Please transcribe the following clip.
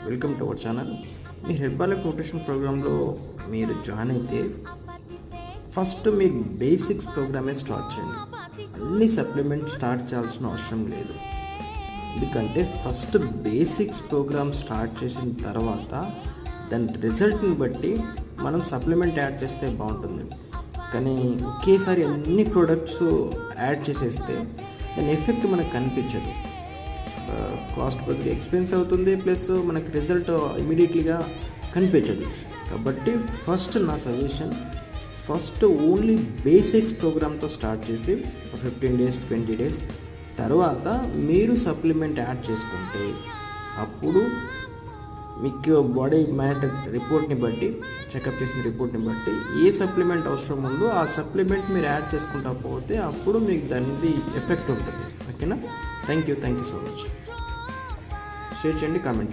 Welcome to our channel. మీ herbalic nutrition ప్రోగ్రాంలో మీరు జాయిన్ అయితే ఫస్ట్ మీరు బేసిక్స్ ప్రోగ్రామే స్టార్ట్ చేయండి. అన్ని సప్లిమెంట్ స్టార్ట్ చేయాల్సిన అవసరం లేదు. ఎందుకంటే ఫస్ట్ బేసిక్స్ ప్రోగ్రామ్ స్టార్ట్ చేసిన తర్వాత దాని రిజల్ట్ని బట్టి మనం సప్లిమెంట్ యాడ్ చేస్తే బాగుంటుంది. కానీ ఒకేసారి అన్ని ప్రోడక్ట్స్ యాడ్ చేసేస్తే దాని ఎఫెక్ట్ మనకు కనిపించదు. కాస్ట్ కొద్దిగా ఎక్స్పెన్స్ అవుతుంది, ప్లస్ మనకి రిజల్ట్ ఇమీడియట్లీగా కనిపించదు. కాబట్టి ఫస్ట్ నా సజెషన్, ఫస్ట్ ఓన్లీ బేసిక్స్ ప్రోగ్రామ్తో స్టార్ట్ చేసి 15 days 20 days తర్వాత మీరు సప్లిమెంట్ యాడ్ చేసుకుంటే అప్పుడు మీకు బాడీ మ్యాటర్ రిపోర్ట్ని బట్టి, చెకప్ చేసిన రిపోర్ట్ని బట్టి ఏ సప్లిమెంట్ అవసరం ఉందో ఆ సప్లిమెంట్ మీరు యాడ్ చేసుకుంటా పోతే అప్పుడు మీకు దానిది ఎఫెక్ట్ ఉంటుంది. ఓకేనా? Thank you so much. Share చేయండి, కామెంట్ చేయండి.